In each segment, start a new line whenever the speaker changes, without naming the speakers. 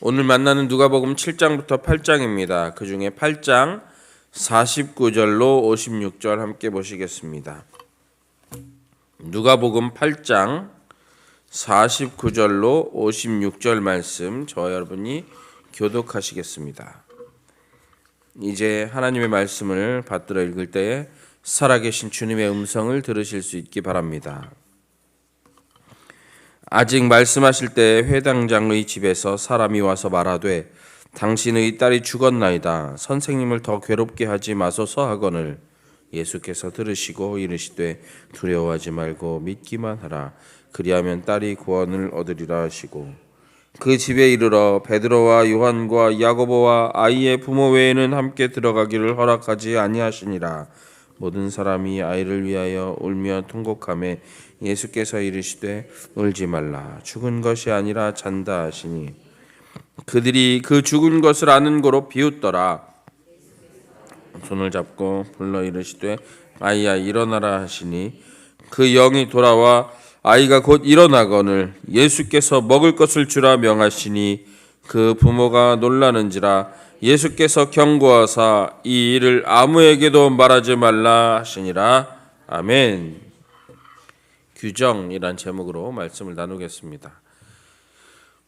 오늘 만나는 누가복음 7장부터 8장입니다. 그 중에 8장 49절로 56절 함께 보시겠습니다. 누가복음 8장 49절로 56절 말씀 저와 여러분이 교독하시겠습니다. 이제 하나님의 말씀을 받들어 읽을 때에 살아계신 주님의 음성을 들으실 수 있기 바랍니다. 아직 말씀하실 때 회당장의 집에서 사람이 와서 말하되 당신의 딸이 죽었나이다. 선생님을 더 괴롭게 하지 마소서 하거늘 예수께서 들으시고 이르시되 두려워하지 말고 믿기만 하라. 그리하면 딸이 구원을 얻으리라 하시고 그 집에 이르러 베드로와 요한과 야고보와 아이의 부모 외에는 함께 들어가기를 허락하지 아니하시니라. 모든 사람이 아이를 위하여 울며 통곡하매 예수께서 이르시되 울지 말라. 죽은 것이 아니라 잔다 하시니 그들이 그 죽은 것을 아는 고로 비웃더라. 손을 잡고 불러 이르시되 아이야 일어나라 하시니 그 영이 돌아와 아이가 곧 일어나거늘 예수께서 먹을 것을 주라 명하시니 그 부모가 놀라는지라. 예수께서 경고하사 이 일을 아무에게도 말하지 말라 하시니라. 아멘. 규정이란 제목으로 말씀을 나누겠습니다.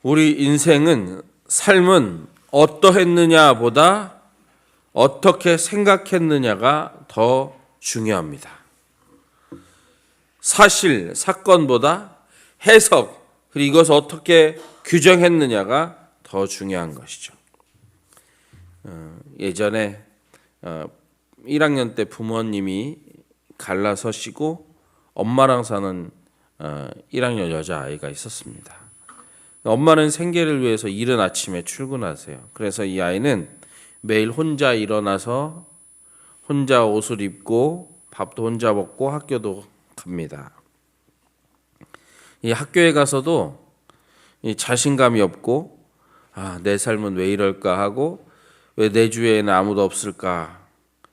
우리 인생은 삶은 어떠했느냐보다 어떻게 생각했느냐가 더 중요합니다. 사실, 사건보다 해석, 그리고 이것을 어떻게 규정했느냐가 더 중요한 것이죠. 예전에 1학년 때 부모님이 갈라서시고 엄마랑 사는 1학년 여자아이가 있었습니다. 엄마는 생계를 위해서 이른 아침에 출근하세요. 그래서 이 아이는 매일 혼자 일어나서 혼자 옷을 입고 밥도 혼자 먹고 학교도 갑니다. 이 학교에 가서도 이 자신감이 없고 내 삶은 왜 이럴까 하고 왜 내 주위에는 아무도 없을까?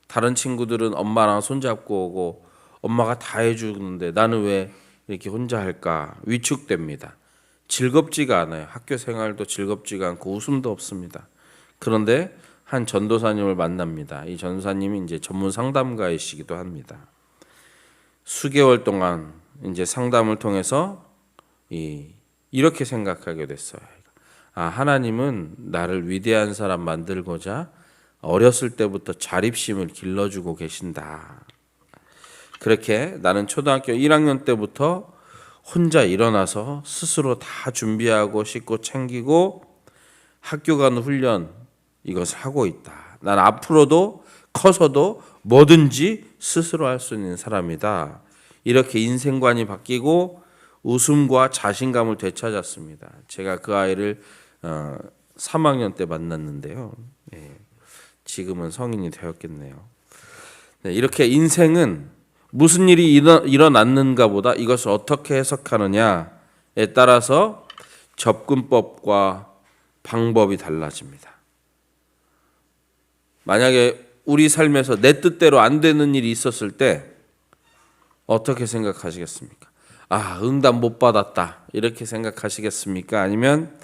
다른 친구들은 엄마랑 손잡고 오고 엄마가 다 해주는데 나는 왜 이렇게 혼자 할까? 위축됩니다. 즐겁지가 않아요. 학교 생활도 즐겁지가 않고 웃음도 없습니다. 그런데 한 전도사님을 만납니다. 이 전도사님이 이제 전문 상담가이시기도 합니다. 수개월 동안 이제 상담을 통해서 이렇게 생각하게 됐어요. 하나님은 나를 위대한 사람 만들고자 어렸을 때부터 자립심을 길러주고 계신다. 그렇게 나는 초등학교 1학년 때부터 혼자 일어나서 스스로 다 준비하고 씻고 챙기고 학교 가는 훈련 이것을 하고 있다. 난 앞으로도 커서도 뭐든지 스스로 할 수 있는 사람이다. 이렇게 인생관이 바뀌고 웃음과 자신감을 되찾았습니다. 제가 그 아이를 3학년 때 만났는데요. 지금은 성인이 되었겠네요. 이렇게 인생은 무슨 일이 일어났는가 보다 이것을 어떻게 해석하느냐에 따라서 접근법과 방법이 달라집니다. 만약에 우리 삶에서 내 뜻대로 안 되는 일이 있었을 때 어떻게 생각하시겠습니까? 응답 못 받았다 이렇게 생각하시겠습니까? 아니면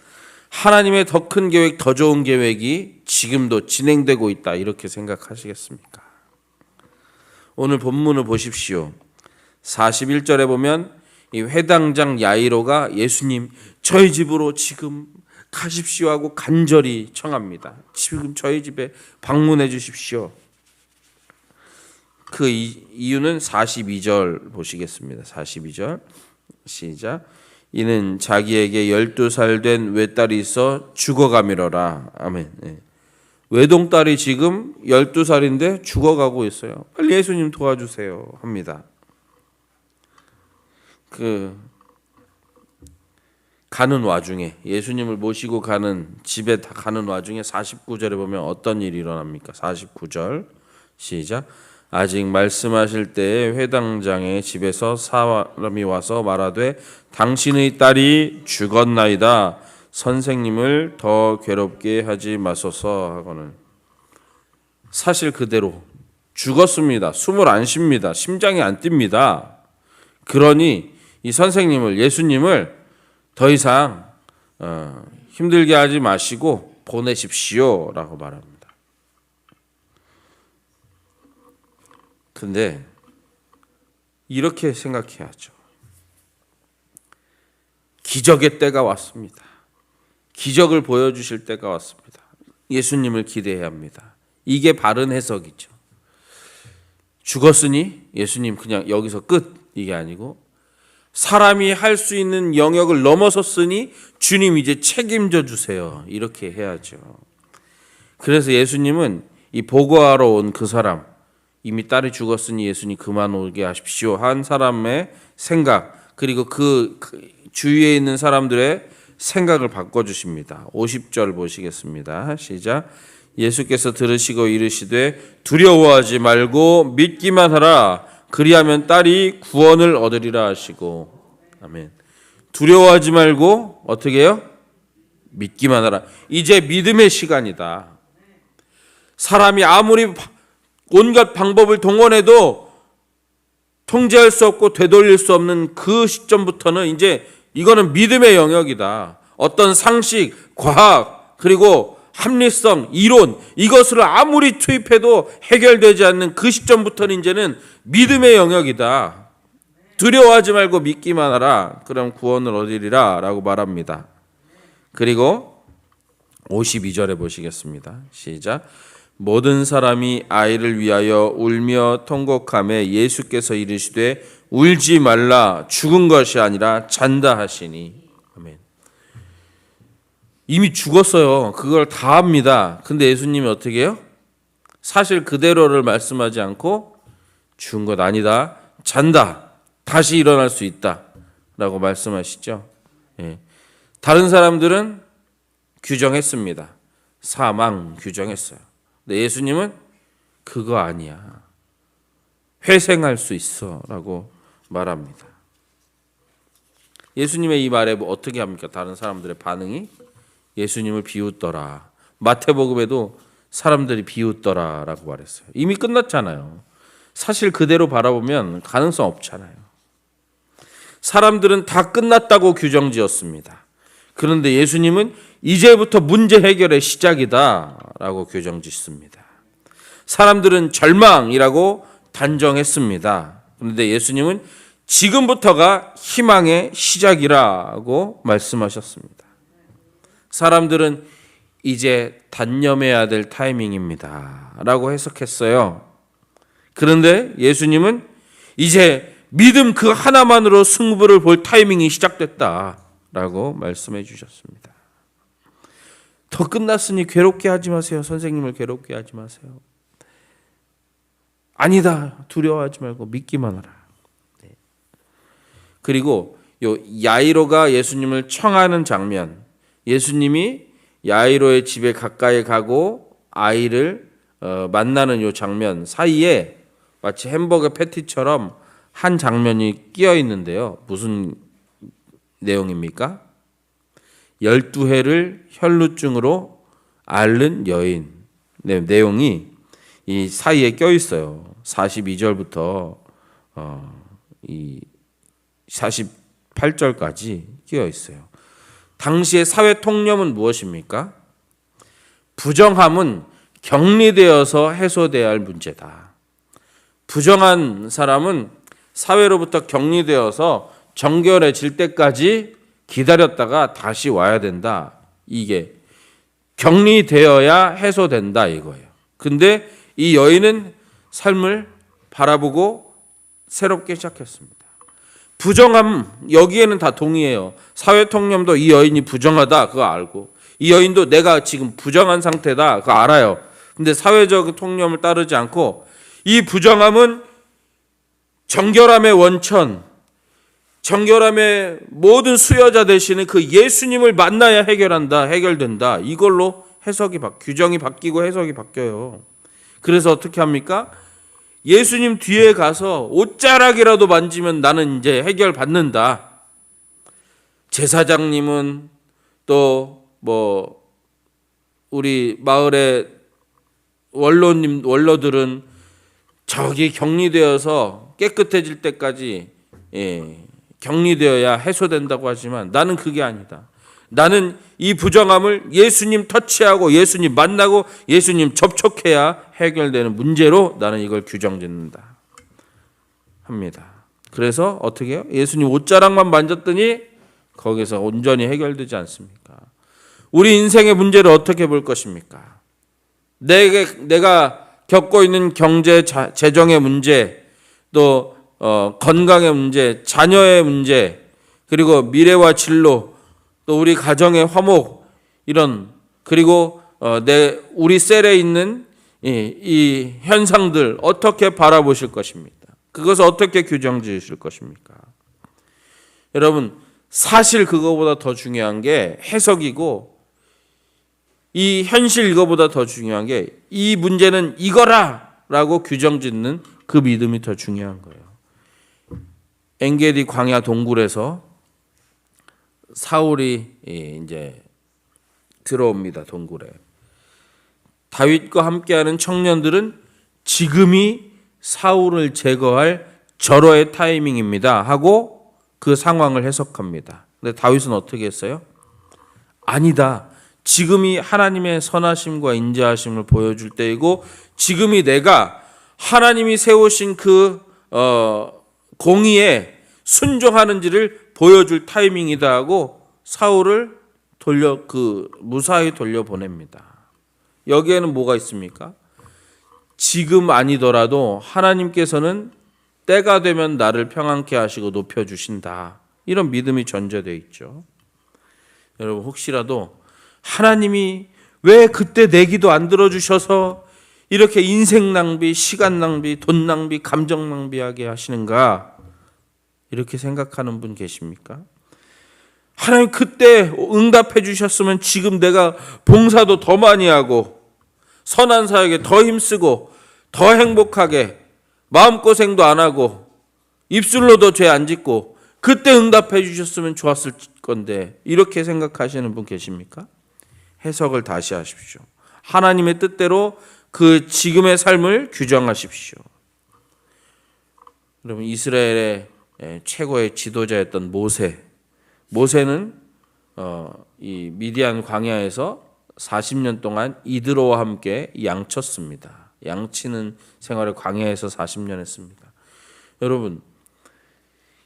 하나님의 더 큰 계획, 더 좋은 계획이 지금도 진행되고 있다 이렇게 생각하시겠습니까? 오늘 본문을 보십시오. 41절에 보면 이 회당장 야이로가 예수님 저희 집으로 지금 가십시오 하고 간절히 청합니다. 지금 저희 집에 방문해 주십시오. 그 이유는 42절 보시겠습니다. 42절 시작. 이는 자기에게 12살 된 외딸이 있어 죽어가미러라. 아멘. 외동딸이 지금 12살인데 죽어가고 있어요. 빨리 예수님 도와주세요 합니다. 가는 와중에 예수님을 모시고 가는 집에 다 가는 와중에 49절에 보면 어떤 일이 일어납니까? 49절 시작. 아직 말씀하실 때에 회당장의 집에서 사람이 와서 말하되 당신의 딸이 죽었나이다. 선생님을 더 괴롭게 하지 마소서 하고는 사실 그대로 죽었습니다. 숨을 안 쉽니다. 심장이 안 뜁니다. 그러니 이 선생님을 예수님을 더 이상 힘들게 하지 마시고 보내십시오라고 말합니다. 근데 이렇게 생각해야죠. 기적의 때가 왔습니다. 기적을 보여주실 때가 왔습니다. 예수님을 기대해야 합니다. 이게 바른 해석이죠. 죽었으니 예수님 그냥 여기서 끝, 이게 아니고 사람이 할 수 있는 영역을 넘어섰으니 주님 이제 책임져 주세요. 이렇게 해야죠. 그래서 예수님은 이 보고하러 온 그 사람, 이미 딸이 죽었으니 예수님 그만 오게 하십시오 한 사람의 생각, 그리고 그 주위에 있는 사람들의 생각을 바꿔주십니다. 50절 보시겠습니다. 시작. 예수께서 들으시고 이르시되 두려워하지 말고 믿기만 하라. 그리하면 딸이 구원을 얻으리라 하시고. 아멘. 두려워하지 말고 어떻게 해요? 믿기만 하라. 이제 믿음의 시간이다. 사람이 아무리 온갖 방법을 동원해도 통제할 수 없고 되돌릴 수 없는 그 시점부터는 이제 이거는 믿음의 영역이다. 어떤 상식, 과학, 그리고 합리성, 이론, 이것을 아무리 투입해도 해결되지 않는 그 시점부터는 이제는 믿음의 영역이다. 두려워하지 말고 믿기만 하라. 그럼 구원을 얻으리라 라고 말합니다. 그리고 52절에 보시겠습니다. 시작. 모든 사람이 아이를 위하여 울며 통곡하며 예수께서 이르시되 울지 말라. 죽은 것이 아니라 잔다 하시니. 아멘. 이미 죽었어요. 그걸 다 합니다. 근데 예수님이 어떻게 해요? 사실 그대로를 말씀하지 않고 죽은 것 아니다. 잔다. 다시 일어날 수 있다. 라고 말씀하시죠. 예. 다른 사람들은 규정했습니다. 사망 규정했어요. 근데 예수님은 그거 아니야. 회생할 수 있어. 라고 말합니다. 예수님의 이 말에 어떻게 합니까? 다른 사람들의 반응이? 예수님을 비웃더라. 마태복음에도 사람들이 비웃더라 라고 말했어요. 이미 끝났잖아요. 사실 그대로 바라보면 가능성 없잖아요. 사람들은 다 끝났다고 규정지었습니다. 그런데 예수님은 이제부터 문제 해결의 시작이다 라고 규정짓습니다. 사람들은 절망이라고 단정했습니다. 그런데 예수님은 지금부터가 희망의 시작이라고 말씀하셨습니다. 사람들은 이제 단념해야 될 타이밍입니다 라고 해석했어요. 그런데 예수님은 이제 믿음 그 하나만으로 승부를 볼 타이밍이 시작됐다 라고 말씀해 주셨습니다. 더 끝났으니 괴롭게 하지 마세요. 선생님을 괴롭게 하지 마세요. 아니다. 두려워하지 말고 믿기만 하라. 네. 그리고 요 야이로가 예수님을 청하는 장면, 예수님이 야이로의 집에 가까이 가고 아이를 만나는 요 장면 사이에 마치 햄버거 패티처럼 한 장면이 끼어 있는데요. 무슨 내용입니까? 12해를 혈루증으로 앓는 여인. 네, 내용이 이 사이에 껴 있어요. 42절부터 이 48절까지 끼어 있어요. 당시의 사회 통념은 무엇입니까? 부정함은 격리되어서 해소돼야 할 문제다. 부정한 사람은 사회로부터 격리되어서 정결해질 때까지 기다렸다가 다시 와야 된다. 이게 격리되어야 해소된다 이거예요. 근데 이 여인은 삶을 바라보고 새롭게 시작했습니다. 부정함 여기에는 다 동의해요. 사회통념도 이 여인이 부정하다 그거 알고, 이 여인도 내가 지금 부정한 상태다 그거 알아요. 근데 사회적 통념을 따르지 않고 이 부정함은 정결함의 원천, 정결함의 모든 수여자 되시는 그 예수님을 만나야 해결된다. 이걸로 규정이 바뀌고 해석이 바뀌어요. 그래서 어떻게 합니까? 예수님 뒤에 가서 옷자락이라도 만지면 나는 이제 해결받는다. 제사장님은 또 우리 마을의 원로들은 저기 격리되어서 깨끗해질 때까지 격리되어야 해소된다고 하지만 나는 그게 아니다. 나는 이 부정함을 예수님 터치하고 예수님 만나고 예수님 접촉해야 해결되는 문제로 나는 이걸 규정짓는다 합니다. 그래서 어떻게 해요? 예수님 옷자락만 만졌더니 거기서 온전히 해결되지 않습니까? 우리 인생의 문제를 어떻게 볼 것입니까? 내가 겪고 있는 경제, 재정의 문제, 또 건강의 문제, 자녀의 문제, 그리고 미래와 진로, 또 우리 가정의 화목, 이런, 그리고 우리 셀에 있는 이 현상들 어떻게 바라보실 것입니까? 그것을 어떻게 규정 지으실 것입니까? 여러분, 사실 그거보다 더 중요한 게 해석이고, 이 현실 이거보다 더 중요한 게 이 문제는 이거라 라고 규정 짓는 그 믿음이 더 중요한 거예요. 엔게디 광야 동굴에서 사울이 이제 들어옵니다. 동굴에. 다윗과 함께하는 청년들은 지금이 사울을 제거할 절호의 타이밍입니다 하고 그 상황을 해석합니다. 근데 다윗은 어떻게 했어요? 아니다. 지금이 하나님의 선하심과 인자하심을 보여줄 때이고 지금이 내가 하나님이 세우신 그 공의에 순종하는지를 보여줄 타이밍이다 하고 사울을 무사히 돌려보냅니다. 여기에는 뭐가 있습니까? 지금 아니더라도 하나님께서는 때가 되면 나를 평안케 하시고 높여주신다. 이런 믿음이 전제되어 있죠. 여러분 혹시라도 하나님이 왜 그때 내 기도 안 들어주셔서 이렇게 인생 낭비, 시간 낭비, 돈 낭비, 감정 낭비하게 하시는가? 이렇게 생각하는 분 계십니까? 하나님 그때 응답해 주셨으면 지금 내가 봉사도 더 많이 하고 선한 사역에 더 힘쓰고 더 행복하게 마음고생도 안 하고 입술로도 죄 안 짓고 그때 응답해 주셨으면 좋았을 건데 이렇게 생각하시는 분 계십니까? 해석을 다시 하십시오. 하나님의 뜻대로 그 지금의 삶을 규정하십시오. 여러분 이스라엘의 최고의 지도자였던 모세는 이 미디안 광야에서 40년 동안 이드로와 함께 양쳤습니다. 양치는 생활을 광야에서 40년 했습니다. 여러분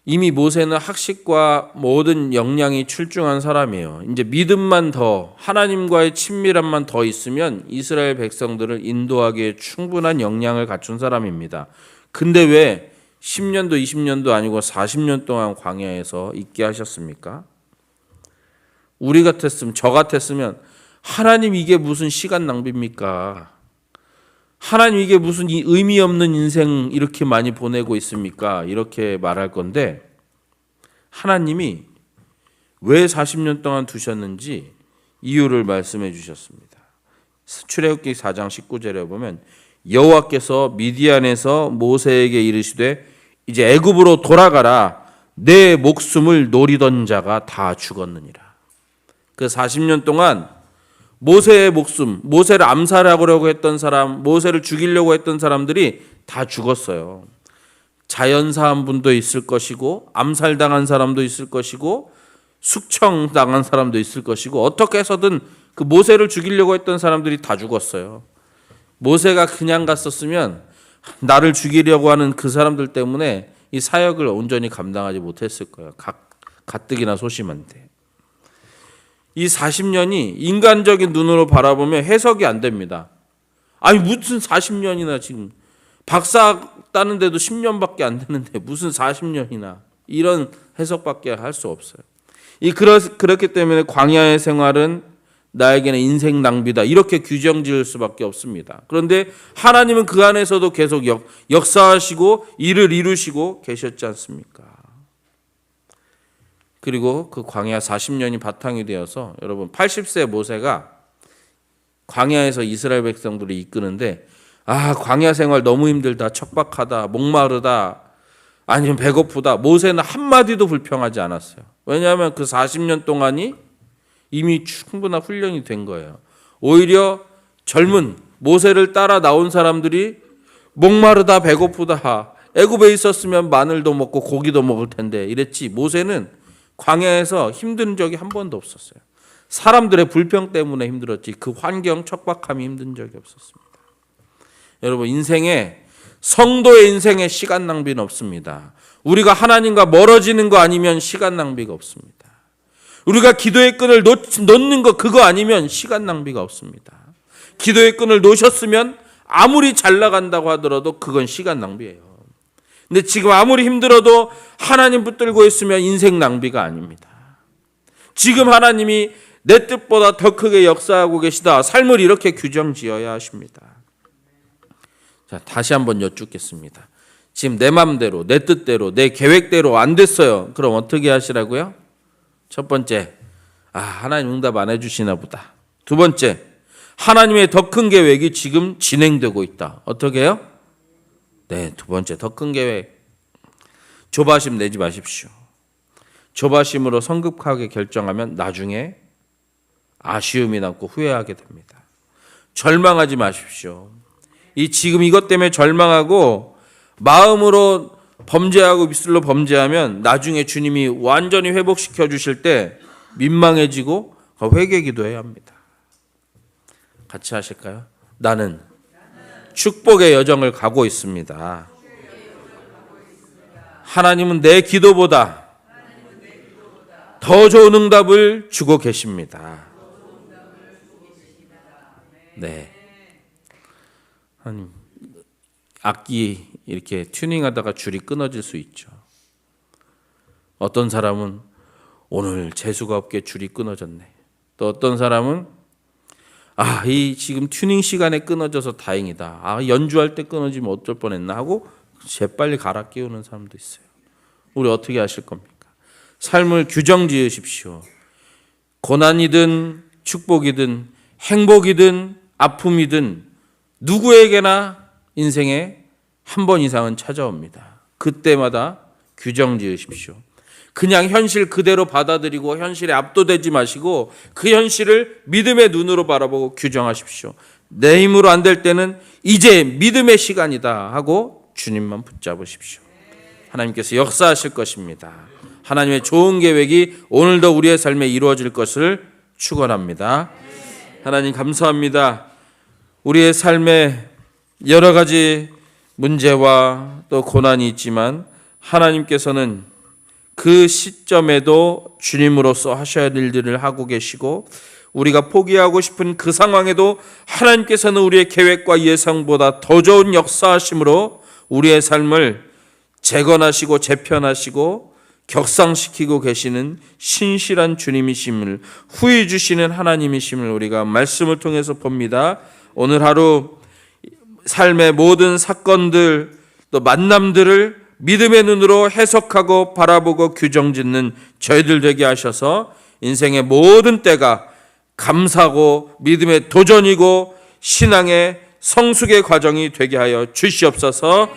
이미 모세는 학식과 모든 역량이 출중한 사람이에요. 이제 믿음만 더 하나님과의 친밀함만 더 있으면 이스라엘 백성들을 인도하기에 충분한 역량을 갖춘 사람입니다. 근데 왜 10년도 20년도 아니고 40년 동안 광야에서 있게 하셨습니까? 우리 같았으면 저 같았으면 하나님 이게 무슨 시간 낭비입니까? 하나님 이게 무슨 의미 없는 인생 이렇게 많이 보내고 있습니까? 이렇게 말할 건데 하나님이 왜 40년 동안 두셨는지 이유를 말씀해 주셨습니다. 출애굽기 4장 19절에 보면 여호와께서 미디안에서 모세에게 이르시되 이제 애굽으로 돌아가라 내 목숨을 노리던 자가 다 죽었느니라. 그 40년 동안 모세의 목숨, 모세를 암살하려고 했던 사람, 모세를 죽이려고 했던 사람들이 다 죽었어요. 자연사한 분도 있을 것이고 암살당한 사람도 있을 것이고 숙청당한 사람도 있을 것이고 어떻게 해서든 그 모세를 죽이려고 했던 사람들이 다 죽었어요. 모세가 그냥 갔었으면 나를 죽이려고 하는 그 사람들 때문에 이 사역을 온전히 감당하지 못했을 거예요. 가뜩이나 소심한데. 이 40년이 인간적인 눈으로 바라보면 해석이 안 됩니다. 아니 무슨 40년이나 지금 박사 따는데도 10년밖에 안 되는데 무슨 40년이나 이런 해석밖에 할 수 없어요. 그렇기 때문에 광야의 생활은 나에게는 인생 낭비다 이렇게 규정 지을 수밖에 없습니다. 그런데 하나님은 그 안에서도 계속 역사하시고 일을 이루시고 계셨지 않습니까? 그리고 그 광야 40년이 바탕이 되어서 여러분 80세 모세가 광야에서 이스라엘 백성들을 이끄는데 광야 생활 너무 힘들다, 척박하다, 목마르다, 아니면 배고프다. 모세는 한마디도 불평하지 않았어요. 왜냐하면 그 40년 동안이 이미 충분한 훈련이 된 거예요. 오히려 젊은 모세를 따라 나온 사람들이 목마르다, 배고프다, 애굽에 있었으면 마늘도 먹고 고기도 먹을 텐데 이랬지. 모세는 광야에서 힘든 적이 한 번도 없었어요. 사람들의 불평 때문에 힘들었지 그 환경 척박함이 힘든 적이 없었습니다. 여러분, 성도의 인생에 시간 낭비는 없습니다. 우리가 하나님과 멀어지는 거 아니면 시간 낭비가 없습니다. 우리가 기도의 끈을 놓는 거 그거 아니면 시간 낭비가 없습니다. 기도의 끈을 놓으셨으면 아무리 잘 나간다고 하더라도 그건 시간 낭비예요. 근데 지금 아무리 힘들어도 하나님 붙들고 있으면 인생 낭비가 아닙니다. 지금 하나님이 내 뜻보다 더 크게 역사하고 계시다. 삶을 이렇게 규정 지어야 하십니다. 자, 다시 한번 여쭙겠습니다. 지금 내 맘대로, 내 뜻대로, 내 계획대로 안 됐어요. 그럼 어떻게 하시라고요? 첫 번째, 하나님 응답 안 해주시나 보다. 두 번째, 하나님의 더 큰 계획이 지금 진행되고 있다. 어떻게 해요? 네, 두 번째, 더 큰 계획. 조바심 내지 마십시오. 조바심으로 성급하게 결정하면 나중에 아쉬움이 남고 후회하게 됩니다. 절망하지 마십시오. 지금 이것 때문에 절망하고 마음으로 범죄하고 입술로 범죄하면 나중에 주님이 완전히 회복시켜 주실 때 민망해지고 회개 기도해야 합니다. 같이 하실까요? 나는 축복의 여정을 가고 있습니다. 하나님은 내 기도보다 더 좋은 응답을 주고 계십니다. 네. 하나님, 악기 이렇게 튜닝하다가 줄이 끊어질 수 있죠. 어떤 사람은 오늘 재수가 없게 줄이 끊어졌네. 또 어떤 사람은 이 지금 튜닝 시간에 끊어져서 다행이다. 연주할 때 끊어지면 어쩔 뻔했나 하고 재빨리 갈아 끼우는 사람도 있어요. 우리 어떻게 하실 겁니까? 삶을 규정 지으십시오. 고난이든 축복이든 행복이든 아픔이든 누구에게나 인생에 한 번 이상은 찾아옵니다. 그때마다 규정 지으십시오. 그냥 현실 그대로 받아들이고 현실에 압도되지 마시고 그 현실을 믿음의 눈으로 바라보고 규정하십시오. 내 힘으로 안 될 때는 이제 믿음의 시간이다 하고 주님만 붙잡으십시오. 하나님께서 역사하실 것입니다. 하나님의 좋은 계획이 오늘도 우리의 삶에 이루어질 것을 축원합니다. 하나님 감사합니다. 우리의 삶에 여러 가지 문제와 또 고난이 있지만 하나님께서는 그 시점에도 주님으로서 하셔야 될 일들을 하고 계시고 우리가 포기하고 싶은 그 상황에도 하나님께서는 우리의 계획과 예상보다 더 좋은 역사하심으로 우리의 삶을 재건하시고 재편하시고 격상시키고 계시는 신실한 주님이심을 후히 주시는 하나님이심을 우리가 말씀을 통해서 봅니다. 오늘 하루 삶의 모든 사건들 또 만남들을 믿음의 눈으로 해석하고 바라보고 규정짓는 저희들 되게 하셔서 인생의 모든 때가 감사고 믿음의 도전이고 신앙의 성숙의 과정이 되게 하여 주시옵소서.